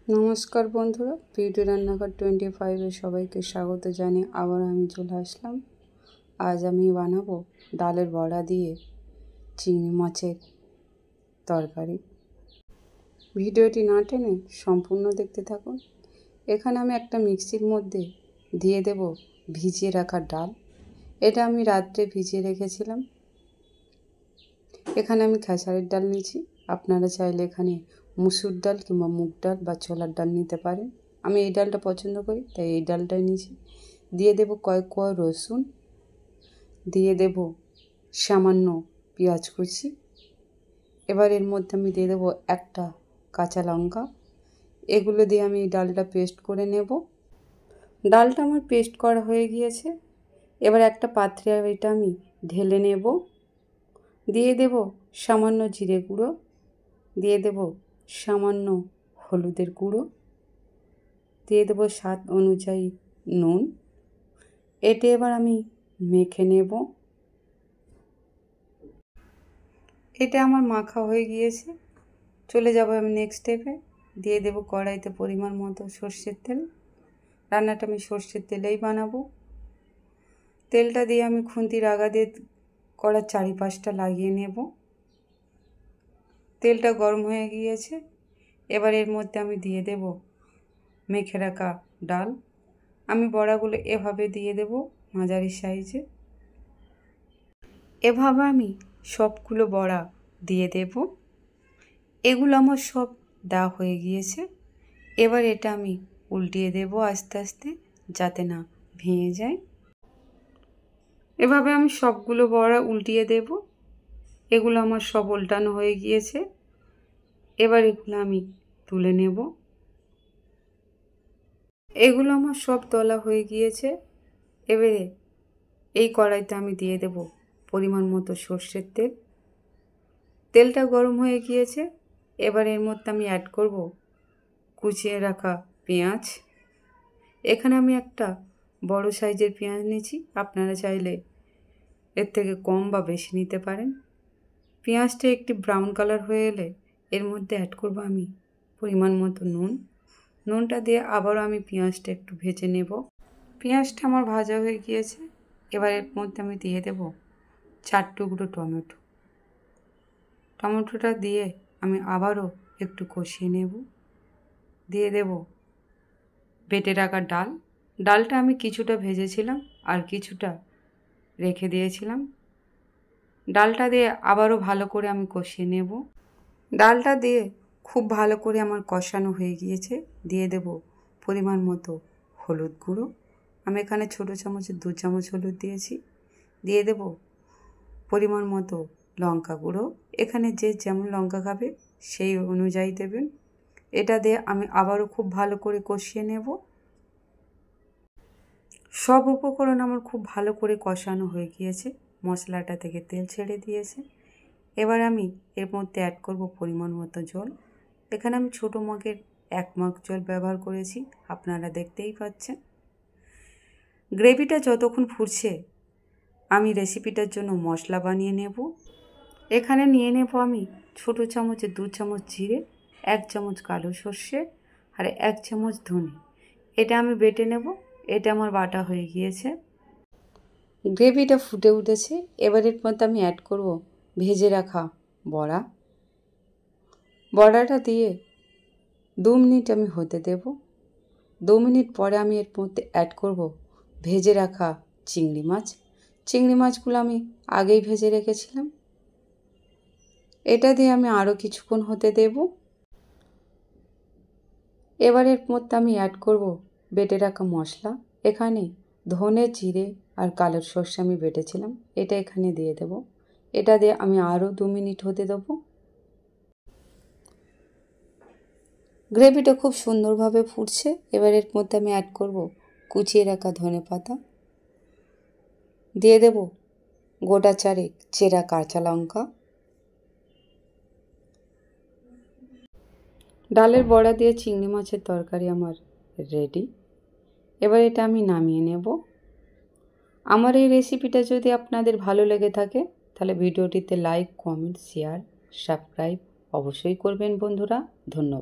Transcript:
নমস্কার বন্ধুরা, বিউটি রান্নাঘর 25-এ সবাইকে স্বাগত জানিয়ে আবার আমি চলে আসলাম। আজ আমি বানাবো ডালের বড়া দিয়ে চিংড়ি মাছের তরকারি। ভিডিওটি না টেনে সম্পূর্ণ দেখতে থাকুন। এখানে আমি একটা মিক্সির মধ্যে দিয়ে দেব ভিজিয়ে রাখা ডাল। এটা আমি রাত্রে ভিজিয়ে রেখেছিলাম। এখানে আমি খেসারির ডাল নিয়েছি, আপনারা চাইলে এখানে মুসুর ডাল কিংবা মুগ ডাল বা ছোলার ডাল নিতে পারেন। আমি এই ডালটা পছন্দ করি তাই এই ডালটাই নিয়েছি। দিয়ে দেব কয়েক কোয়া রসুন, দিয়ে দেব সামান্য পেঁয়াজ কুচি। এবার এর মধ্যে আমি দিয়ে দেবো একটা কাঁচা লঙ্কা। এগুলো দিয়ে আমি এই ডালটা পেস্ট করে নেব। ডালটা আমার পেস্ট করা হয়ে গিয়েছে। এবার একটা পাত্রে এটা আমি ঢেলে নেব। দিয়ে দেব সামান্য জিরে গুঁড়ো, দিয়ে দেব সামান্য হলুদের গুঁড়ো, দিয়ে দেব স্বাদ অনুযায়ী নুন। এটা এবার আমি মেখে নেব। এটা আমার মাখা হয়ে গিয়েছে। চলে যাব আমি নেক্সট স্টেপে। দিয়ে দেব কড়াইতে পরিমাণ মতো সর্ষের তেল। রান্নাটা আমি সর্ষের তেলেই বানাবো। তেলটা দিয়ে আমি খুন্তির আগা দিয়ে কড়ার চারিপাশটা লাগিয়ে নেব। তেলটা গরম হয়ে গিয়েছে। এবার এর মধ্যে আমি দিয়ে দেব মেখে রাখা ডাল। আমি বড়াগুলো এভাবে দিয়ে দেব মাঝারি সাইজে। এভাবে আমি সবগুলো বড়া দিয়ে দেব। এগুলো আমার সব দেওয়া হয়ে গিয়েছে। এবার এটা আমি উল্টিয়ে দেব আস্তে আস্তে, যাতে না ভেঙে যায়। এভাবে আমি সবগুলো বড়া উল্টিয়ে দেব। এগুলো আমার সব উল্টানো হয়ে গিয়েছে। এবার এগুলো আমি তুলে নেব। এগুলো আমার সব তলা হয়ে গিয়েছে। এবারে এই কড়াইতে আমি দিয়ে দেব পরিমাণ মতো সর্ষের তেল। তেলটা গরম হয়ে গিয়েছে। এবার এর মধ্যে আমি অ্যাড করব কুচিয়ে রাখা পেঁয়াজ। এখানে আমি একটা বড় সাইজের পেঁয়াজ নিয়েছি, আপনারা চাইলে এর থেকে কম বা বেশি নিতে পারেন। পেঁয়াজটা একটি ব্রাউন কালার হয়ে এলে এর মধ্যে অ্যাড করব আমি পরিমাণ মতো নুন। নুনটা দিয়ে আবারও আমি পেঁয়াজটা একটু ভেজে নেব। পেঁয়াজটা আমার ভাজা হয়ে গিয়েছে। এবার এর মধ্যে আমি দিয়ে দেব 4 টুকরো টমেটো। টমেটোটা দিয়ে আমি আবারও একটু কষিয়ে নেব। দিয়ে দেব বেটে রাখা ডাল। ডালটা আমি কিছুটা ভেজেছিলাম আর কিছুটা রেখে দিয়েছিলাম। ডালটা দিয়ে আবারও ভালো করে আমি কষিয়ে নেব। ডালটা দিয়ে খুব ভালো করে আমার কষানো হয়ে গিয়েছে। দিয়ে দেব পরিমাণ মতো হলুদ গুঁড়ো। আমি এখানে ছোটো চামচে 2 চামচ হলুদ দিয়েছি। দিয়ে দেব পরিমাণ মতো লঙ্কা গুঁড়ো। এখানে যে যেমন লঙ্কা খাবে সেই অনুযায়ী দেবেন। এটা দিয়ে আমি আবারও খুব ভালো করে কষিয়ে নেব। সব উপকরণ আমার খুব ভালো করে কষানো হয়ে গিয়েছে। মশলাটা থেকে তেল ছেড়ে দিয়েছে। এবার আমি এর মধ্যে অ্যাড করব পরিমাণ মতো জল। এখানে আমি ছোটো মগের 1 মগ জল ব্যবহার করেছি, আপনারা দেখতেই পাচ্ছেন। গ্রেভিটা যতক্ষণ ফুটছে আমি রেসিপিটার জন্য মশলা বানিয়ে নেব। এখানে নিয়ে নেব আমি ছোটো চামচে 2 চামচ জিরে, 1 চামচ কালো সর্ষে আর 1 চামচ ধনে। এটা আমি বেটে নেব। এটা আমার বাটা হয়ে গিয়েছে। গ্রেভিটা ফুটে উঠেছে। এবার এর মধ্যে আমি অ্যাড করব ভেজে রাখা বড়া। বড়াটা দিয়ে 2 মিনিট আমি হতে দেব। 2 মিনিট পরে আমি এর মধ্যে অ্যাড করব ভেজে রাখা চিংড়ি মাছ। চিংড়ি মাছগুলো আমি আগেই ভেজে রেখেছিলাম। এটা দিয়ে আমি আরও কিছুক্ষণ হতে দেব। এবার এর মধ্যে আমি অ্যাড করব বেটে রাখা মশলা। এখানে ধনে, জিরে আর কালো সর্ষে আমি বেটেছিলাম, এটা এখানে দিয়ে দেব। এটা দিয়ে আমি আরও 2 মিনিট হতে দেব। গ্রেভিটা খুব সুন্দরভাবে ফুটছে। এবার এর মধ্যে আমি অ্যাড করব কুচিয়ে রাখা ধনেপাতা। দিয়ে দেব গোটা 4 চেরা কাঁচা লঙ্কা। ডালের বড়া দিয়ে চিংড়ি মাছের তরকারি আমার রেডি। এবার এটা আমি নামিয়ে নেব। আমার এই রেসিপিটা যদি আপনাদের ভালো লেগে থাকে তাহলে ভিডিওটিতে লাইক, কমেন্ট, শেয়ার, সাবস্ক্রাইব অবশ্যই করবেন বন্ধুরা। ধন্যবাদ।